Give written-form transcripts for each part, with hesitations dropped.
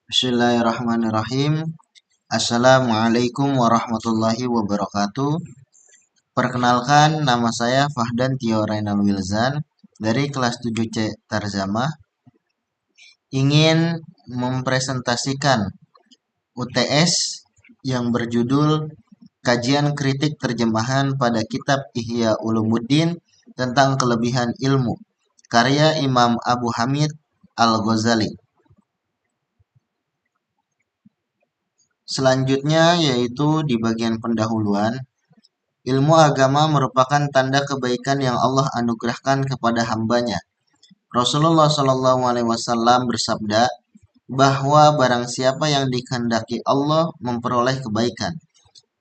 Bismillahirrahmanirrahim. Assalamualaikum warahmatullahi wabarakatuh. Perkenalkan, nama saya Fahdan Tio Rainal Wilzan dari kelas 7C Tarzamah. Ingin mempresentasikan UTS yang berjudul Kajian Kritik Terjemahan pada Kitab Ihya Ulumuddin tentang Kelebihan Ilmu, karya Imam Abu Hamid Al-Ghazali. Selanjutnya yaitu di bagian pendahuluan, ilmu agama merupakan tanda kebaikan yang Allah anugerahkan kepada hambanya. Rasulullah Shallallahu Alaihi Wasallam bersabda bahwa barang siapa yang dikehendaki Allah memperoleh kebaikan,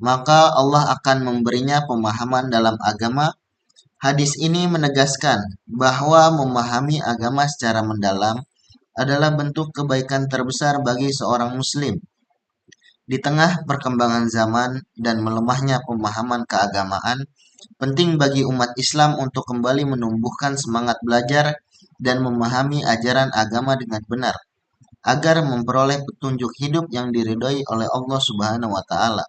maka Allah akan memberinya pemahaman dalam agama. Hadis ini menegaskan bahwa memahami agama secara mendalam adalah bentuk kebaikan terbesar bagi seorang muslim. Di tengah perkembangan zaman dan melemahnya pemahaman keagamaan, penting bagi umat Islam untuk kembali menumbuhkan semangat belajar dan memahami ajaran agama dengan benar, agar memperoleh petunjuk hidup yang diridhoi oleh Allah Subhanahu wa Ta'ala.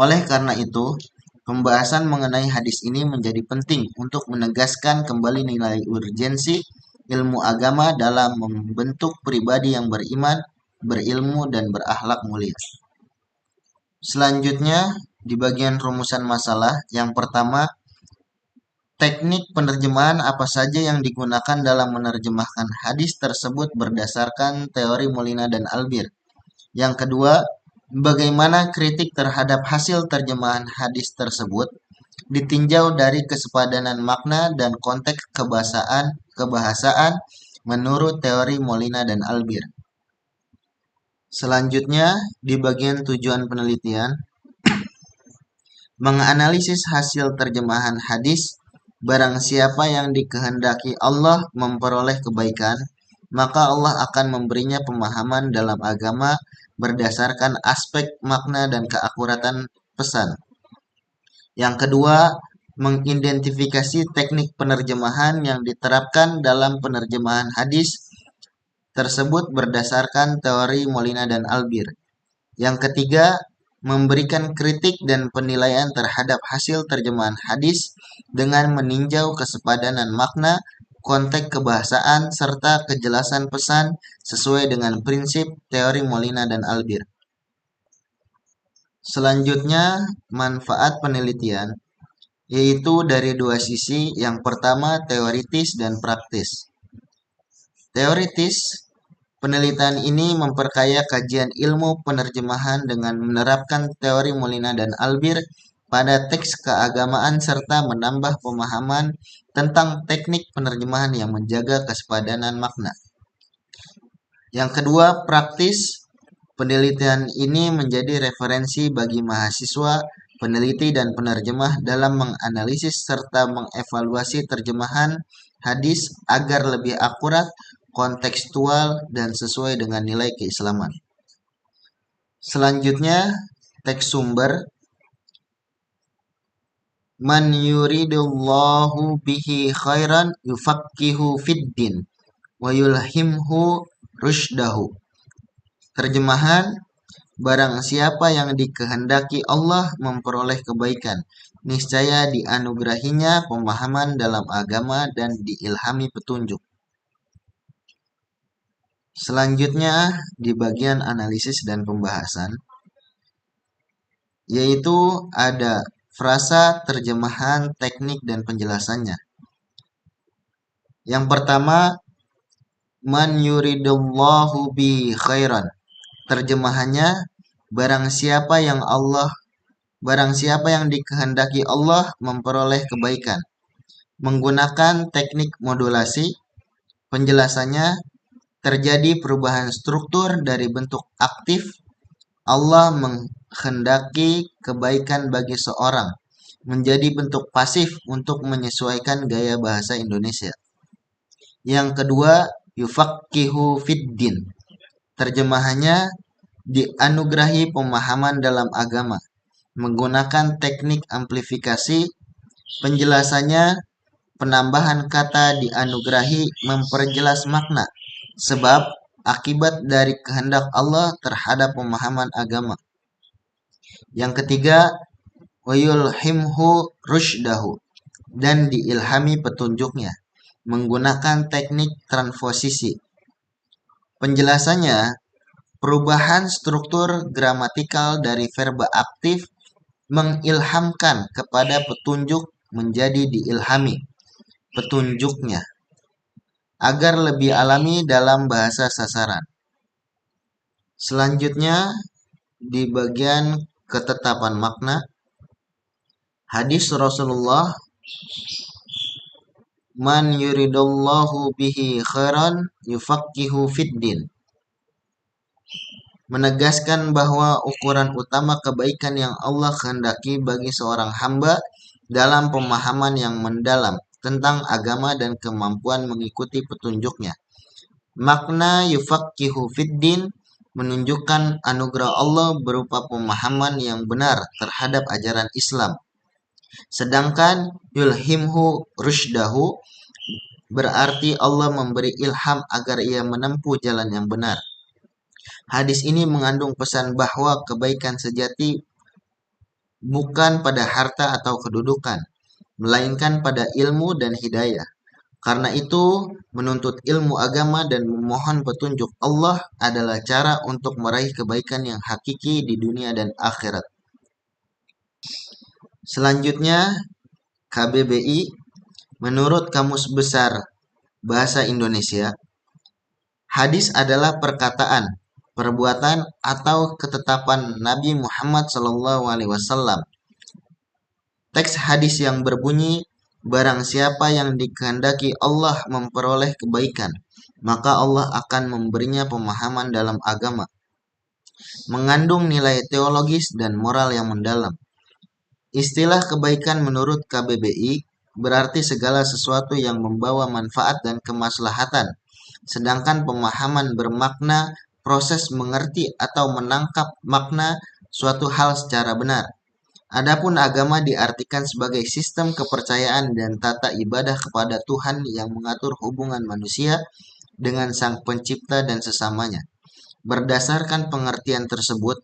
Oleh karena itu, pembahasan mengenai hadis ini menjadi penting untuk menegaskan kembali nilai urgensi ilmu agama dalam membentuk pribadi yang beriman, berilmu, dan berakhlak mulia. Selanjutnya, di bagian rumusan masalah, yang pertama, teknik penerjemahan apa saja yang digunakan dalam menerjemahkan hadis tersebut berdasarkan teori Molina dan Albir. Yang kedua, bagaimana kritik terhadap hasil terjemahan hadis tersebut ditinjau dari kesepadanan makna dan konteks kebahasaan menurut teori Molina dan Albir. Selanjutnya, di bagian tujuan penelitian, menganalisis hasil terjemahan hadis. Barang siapa yang dikehendaki Allah memperoleh kebaikan, maka Allah akan memberinya pemahaman dalam agama berdasarkan aspek makna dan keakuratan pesan. Yang kedua, mengidentifikasi teknik penerjemahan yang diterapkan dalam penerjemahan hadis tersebut berdasarkan teori Molina dan Albir. Yang ketiga, memberikan kritik dan penilaian terhadap hasil terjemahan hadis dengan meninjau kesepadanan makna, konteks kebahasaan, serta kejelasan pesan sesuai dengan prinsip teori Molina dan Albir. Selanjutnya, manfaat penelitian, yaitu dari dua sisi. Yang pertama, teoritis dan praktis. Teoritis, penelitian ini memperkaya kajian ilmu penerjemahan dengan menerapkan teori Molina dan Albir pada teks keagamaan serta menambah pemahaman tentang teknik penerjemahan yang menjaga kesepadanan makna. Yang kedua, praktis. Penelitian ini menjadi referensi bagi mahasiswa, peneliti, dan penerjemah dalam menganalisis serta mengevaluasi terjemahan hadis agar lebih akurat, kontekstual, dan sesuai dengan nilai keislaman. Selanjutnya, teks sumber. Man yuridullahu bihi khairan yufakkihu fiddin wa yulhimhu rushdahu. Terjemahan, barang siapa yang dikehendaki Allah memperoleh kebaikan, niscaya dianugerahinya pemahaman dalam agama dan diilhami petunjuk. Selanjutnya di bagian analisis dan pembahasan, yaitu ada frasa, terjemahan, teknik, dan penjelasannya. Yang pertama, man yuridullahu bi khairan. Terjemahannya, barang siapa yang dikehendaki Allah memperoleh kebaikan. Menggunakan teknik modulasi, penjelasannya, terjadi perubahan struktur dari bentuk aktif. Allah menghendaki kebaikan bagi seorang menjadi bentuk pasif untuk menyesuaikan gaya bahasa Indonesia. Yang kedua, yufakkihu fiddin. Terjemahannya, dianugerahi pemahaman dalam agama. Menggunakan teknik amplifikasi, penjelasannya, penambahan kata dianugerahi memperjelas makna. Sebab akibat dari kehendak Allah terhadap pemahaman agama. Yang ketiga, wayulhimhu rusydahu, dan diilhami petunjuknya menggunakan teknik transposisi. Penjelasannya, perubahan struktur gramatikal dari verba aktif mengilhamkan kepada petunjuk menjadi diilhami petunjuknya agar lebih alami dalam bahasa sasaran. Selanjutnya di bagian ketetapan makna, hadis Rasulullah, man yuridullahu bihi khairan yufaqihu fiddin, menegaskan bahwa ukuran utama kebaikan yang Allah kehendaki bagi seorang hamba dalam pemahaman yang mendalam tentang agama dan kemampuan mengikuti petunjuknya. Makna yufaqihu fiddin menunjukkan anugerah Allah berupa pemahaman yang benar terhadap ajaran Islam. Sedangkan yulhimhu rusydahu berarti Allah memberi ilham agar ia menempuh jalan yang benar. Hadis ini mengandung pesan bahwa kebaikan sejati bukan pada harta atau kedudukan, melainkan pada ilmu dan hidayah. Karena itu, menuntut ilmu agama dan memohon petunjuk Allah adalah cara untuk meraih kebaikan yang hakiki di dunia dan akhirat. Selanjutnya, KBBI, menurut Kamus Besar Bahasa Indonesia, hadis adalah perkataan, perbuatan, atau ketetapan Nabi Muhammad SAW. Teks hadis yang berbunyi, barang siapa yang dikehendaki Allah memperoleh kebaikan, maka Allah akan memberinya pemahaman dalam agama, mengandung nilai teologis dan moral yang mendalam. Istilah kebaikan menurut KBBI berarti segala sesuatu yang membawa manfaat dan kemaslahatan, sedangkan pemahaman bermakna proses mengerti atau menangkap makna suatu hal secara benar. Adapun agama diartikan sebagai sistem kepercayaan dan tata ibadah kepada Tuhan yang mengatur hubungan manusia dengan Sang Pencipta dan sesamanya. Berdasarkan pengertian tersebut,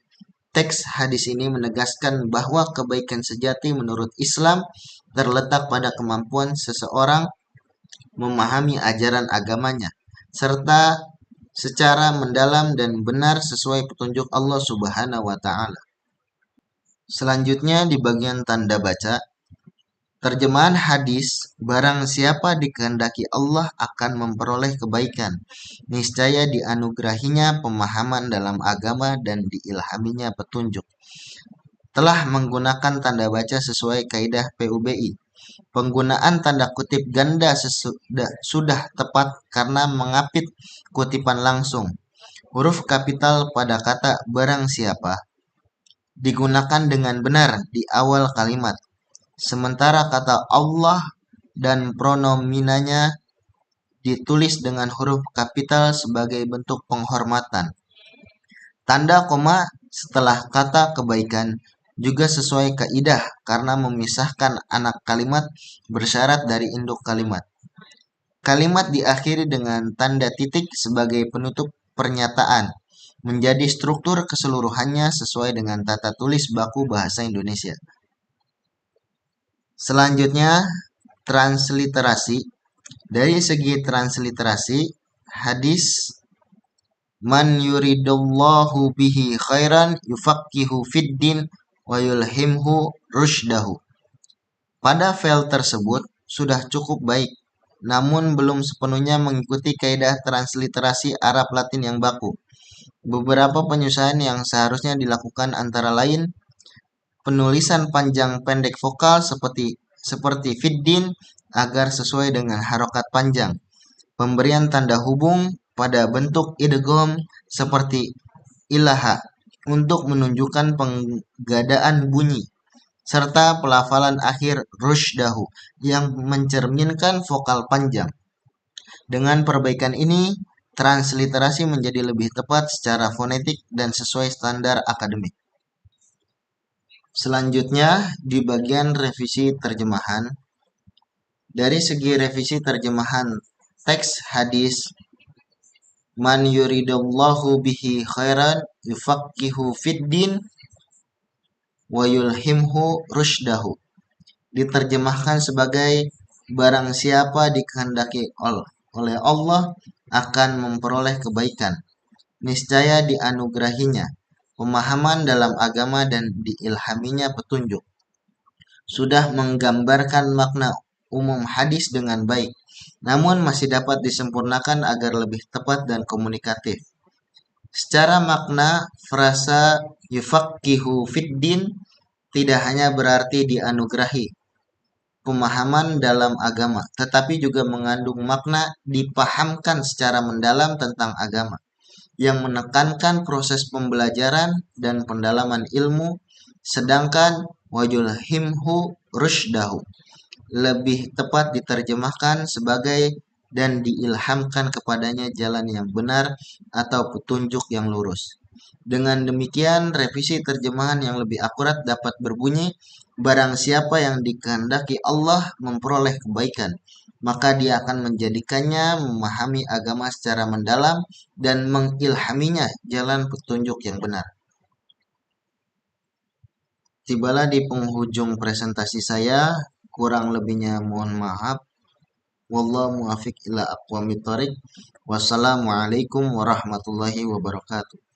teks hadis ini menegaskan bahwa kebaikan sejati menurut Islam terletak pada kemampuan seseorang memahami ajaran agamanya, serta secara mendalam dan benar sesuai petunjuk Allah Subhanahu wa Ta'ala. Selanjutnya di bagian tanda baca, terjemahan hadis, barang siapa dikehendaki Allah akan memperoleh kebaikan, niscaya dianugerahinya pemahaman dalam agama dan diilhaminya petunjuk. Telah menggunakan tanda baca sesuai kaidah PUBI. Penggunaan tanda kutip ganda sudah tepat karena mengapit kutipan langsung. Huruf kapital pada kata barang siapa digunakan dengan benar di awal kalimat, sementara kata Allah dan pronominanya ditulis dengan huruf kapital sebagai bentuk penghormatan. Tanda koma setelah kata kebaikan juga sesuai kaidah karena memisahkan anak kalimat bersyarat dari induk kalimat. Kalimat diakhiri dengan tanda titik sebagai penutup pernyataan, menjadi struktur keseluruhannya sesuai dengan tata tulis baku bahasa Indonesia. Selanjutnya, transliterasi. Dari segi transliterasi, hadis man yuridullahu bihi khairan yufaqihu fiddin wa yulhimhu rusydahu. Pada file tersebut sudah cukup baik, namun belum sepenuhnya mengikuti kaidah transliterasi Arab Latin yang baku. Beberapa penyusahan yang seharusnya dilakukan antara lain penulisan panjang pendek vokal seperti fiddin agar sesuai dengan harokat panjang, pemberian tanda hubung pada bentuk idgham seperti ilaha untuk menunjukkan penggadaan bunyi, serta pelafalan akhir rusydahu yang mencerminkan vokal panjang. Dengan perbaikan ini, transliterasi menjadi lebih tepat secara fonetik dan sesuai standar akademik. Selanjutnya, di bagian revisi terjemahan, dari segi revisi terjemahan teks hadis Man yuridallahu bihi khairan yufaqihu fid din wa yulhimhu rushdahu. Diterjemahkan sebagai barang siapa dikehendaki oleh Allah akan memperoleh kebaikan, niscaya dianugerahinya pemahaman dalam agama dan diilhaminya petunjuk. Sudah menggambarkan makna umum hadis dengan baik, namun masih dapat disempurnakan agar lebih tepat dan komunikatif. Secara makna, frasa yufaqihu fiddin tidak hanya berarti dianugerahi pemahaman dalam agama, tetapi juga mengandung makna dipahamkan secara mendalam tentang agama, yang menekankan proses pembelajaran dan pendalaman ilmu, sedangkan wajulhimhu rushdahu lebih tepat diterjemahkan sebagai dan diilhamkan kepadanya jalan yang benar atau petunjuk yang lurus. Dengan demikian, revisi terjemahan yang lebih akurat dapat berbunyi, barang siapa yang dikehendaki Allah memperoleh kebaikan, maka dia akan menjadikannya memahami agama secara mendalam dan mengilhaminya jalan petunjuk yang benar. Tibalah di penghujung presentasi saya, kurang lebihnya mohon maaf. Wallahu muwaffiq ila aqwamit thoriq. Wassalamualaikum warahmatullahi wabarakatuh.